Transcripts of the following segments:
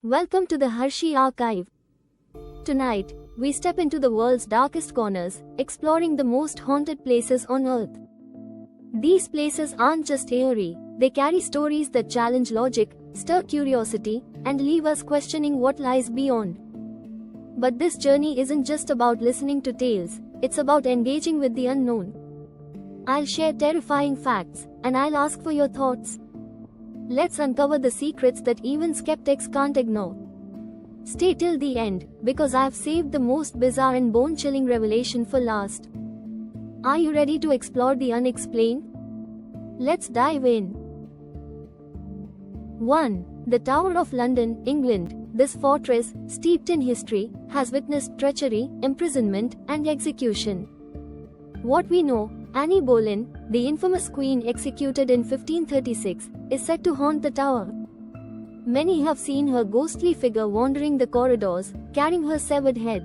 Welcome to the Hershey Archive. Tonight, we step into the world's darkest corners, exploring the most haunted places on Earth. These places aren't just eerie, they carry stories that challenge logic, stir curiosity, and leave us questioning what lies beyond. But this journey isn't just about listening to tales, it's about engaging with the unknown. I'll share terrifying facts, and I'll ask for your thoughts. Let's uncover the secrets that even skeptics can't ignore. Stay till the end, because I've saved the most bizarre and bone-chilling revelation for last. Are you ready to explore the unexplained? Let's dive in. 1. The Tower of London, England. This fortress, steeped in history, has witnessed treachery, imprisonment, and execution. What we know, Anne Boleyn, the infamous queen executed in 1536, is said to haunt the tower. Many have seen her ghostly figure wandering the corridors, carrying her severed head.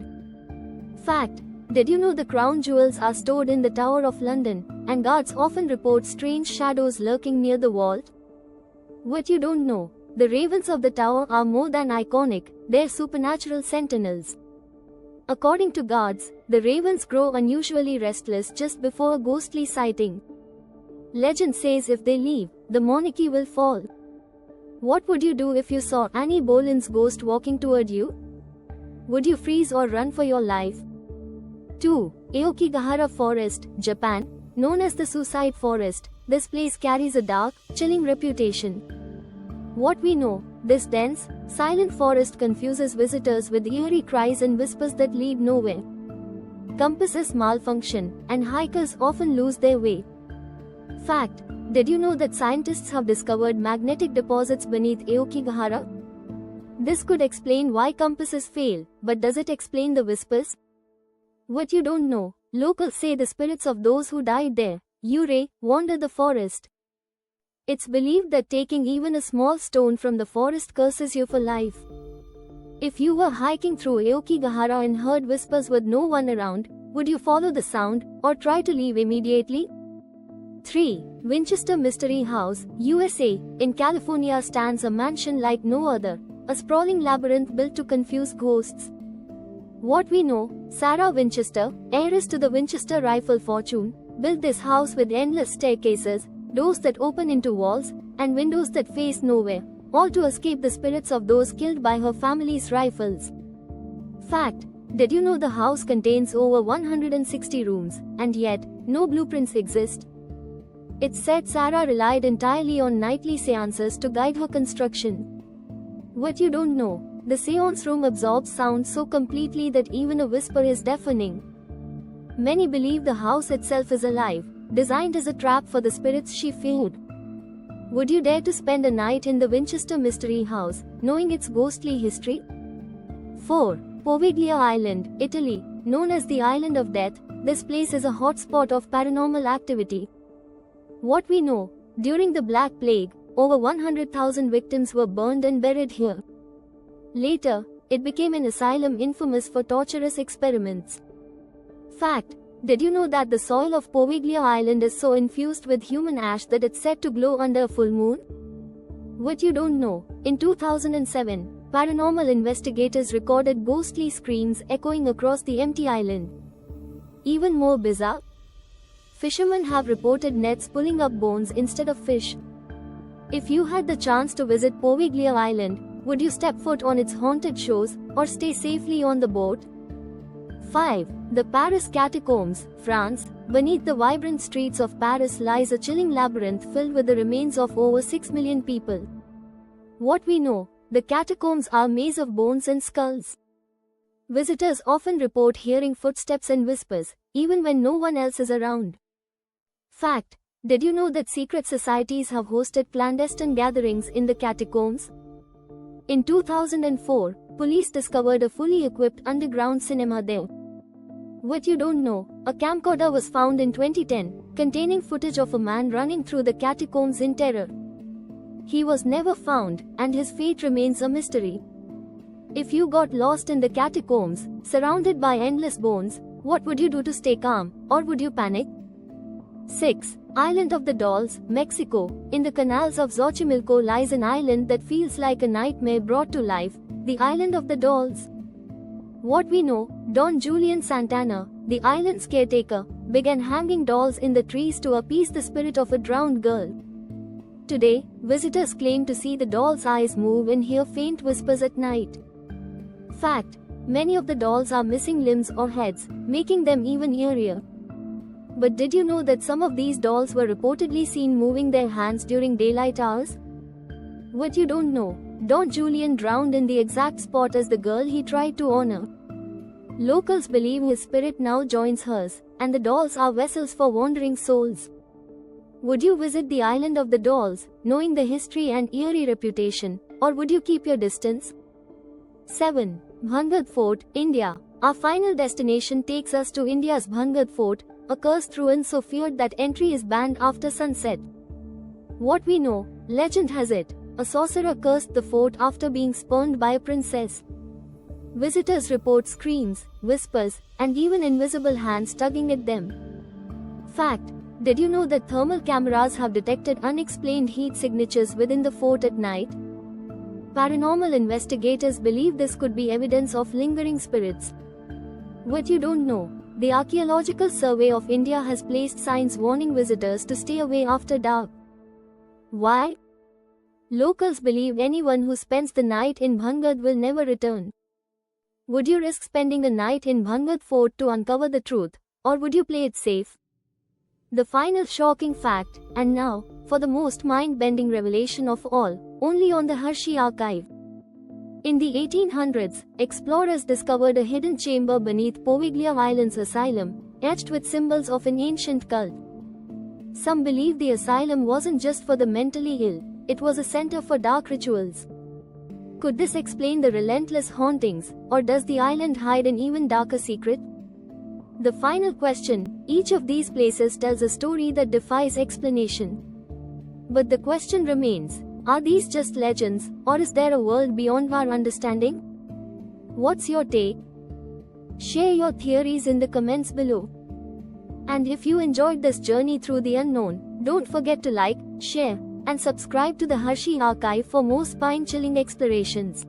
Fact: did you know the crown jewels are stored in the Tower of London, and guards often report strange shadows lurking near the vault? What you don't know, the ravens of the tower are more than iconic, they're supernatural sentinels. According to guards, the ravens grow unusually restless just before a ghostly sighting. Legend says if they leave, the monarchy will fall. What would you do if you saw Anne Boleyn's ghost walking toward you? Would you freeze or run for your life? 2. Aokigahara Forest, Japan. Known as the Suicide Forest, this place carries a dark, chilling reputation. What we know, this dense, silent forest confuses visitors with eerie cries and whispers that lead nowhere. Compasses malfunction, and hikers often lose their way. Fact: did you know that scientists have discovered magnetic deposits beneath Aokigahara? This could explain why compasses fail, but does it explain the whispers? What you don't know, locals say the spirits of those who died there, Yurei, wander the forest. It's believed that taking even a small stone from the forest curses you for life. If you were hiking through Aokigahara and heard whispers with no one around, would you follow the sound, or try to leave immediately? 3. Winchester Mystery House, USA. In California stands a mansion like no other, a sprawling labyrinth built to confuse ghosts. What we know, Sarah Winchester, heiress to the Winchester rifle fortune, built this house with endless staircases, doors that open into walls, and windows that face nowhere, all to escape the spirits of those killed by her family's rifles. Fact: did you know the house contains over 160 rooms, and yet, no blueprints exist? It's said Sarah relied entirely on nightly seances to guide her construction. What you don't know, the seance room absorbs sound so completely that even a whisper is deafening. Many believe the house itself is alive, designed as a trap for the spirits she feared. Would you dare to spend a night in the Winchester Mystery House, knowing its ghostly history? 4. Poveglia Island, Italy. Known as the Island of Death, this place is a hotspot of paranormal activity. What we know, during the Black Plague, over 100,000 victims were burned and buried here. Later, it became an asylum infamous for torturous experiments. Fact: did you know that the soil of Poveglia Island is so infused with human ash that it's said to glow under a full moon? What you don't know, in 2007, paranormal investigators recorded ghostly screams echoing across the empty island. Even more bizarre, fishermen have reported nets pulling up bones instead of fish. If you had the chance to visit Poveglia Island, would you step foot on its haunted shores, or stay safely on the boat? 5. The Paris Catacombs, France. Beneath the vibrant streets of Paris lies a chilling labyrinth filled with the remains of over 6 million people. What we know, the catacombs are a maze of bones and skulls. Visitors often report hearing footsteps and whispers, even when no one else is around. Fact: did you know that secret societies have hosted clandestine gatherings in the catacombs? In 2004, police discovered a fully equipped underground cinema there. What you don't know, a camcorder was found in 2010, containing footage of a man running through the catacombs in terror. He was never found, and his fate remains a mystery. If you got lost in the catacombs, surrounded by endless bones, what would you do to stay calm, or would you panic? 6. Island of the Dolls, Mexico. In the canals of Xochimilco lies an island that feels like a nightmare brought to life, the Island of the Dolls. What we know, Don Julian Santana, the island's caretaker, began hanging dolls in the trees to appease the spirit of a drowned girl. Today, visitors claim to see the doll's eyes move and hear faint whispers at night. Fact: many of the dolls are missing limbs or heads, making them even eerier. But did you know that some of these dolls were reportedly seen moving their hands during daylight hours? What you don't know, Don Julian drowned in the exact spot as the girl he tried to honor. Locals believe his spirit now joins hers, and the dolls are vessels for wandering souls. Would you visit the Island of the Dolls, knowing the history and eerie reputation, or would you keep your distance? 7. Bhangad Fort, India. Our final destination takes us to India's Bhangad Fort, a cursed ruin so feared that entry is banned after sunset. What we know, legend has it, a sorcerer cursed the fort after being spurned by a princess. Visitors report screams, whispers, and even invisible hands tugging at them. Fact: did you know that thermal cameras have detected unexplained heat signatures within the fort at night? Paranormal investigators believe this could be evidence of lingering spirits. What you don't know, the Archaeological Survey of India has placed signs warning visitors to stay away after dark. Why? Locals believe anyone who spends the night in Bhangad will never return. Would you risk spending a night in Bhangad Fort to uncover the truth, or would you play it safe? The final shocking fact, and now, for the most mind-bending revelation of all, only on the Hershey Archive. In the 1800s, explorers discovered a hidden chamber beneath Poveglia Island's asylum, etched with symbols of an ancient cult. Some believe the asylum wasn't just for the mentally ill, it was a center for dark rituals. Could this explain the relentless hauntings, or does the island hide an even darker secret? The final question: each of these places tells a story that defies explanation. But the question remains, are these just legends, or is there a world beyond our understanding? What's your take? Share your theories in the comments below. And if you enjoyed this journey through the unknown, don't forget to like, share, and subscribe to the Hershey Archive for more spine-chilling explorations.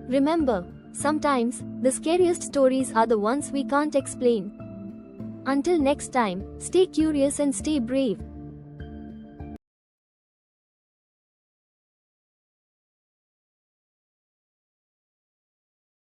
Remember, sometimes, the scariest stories are the ones we can't explain. Until next time, stay curious and stay brave.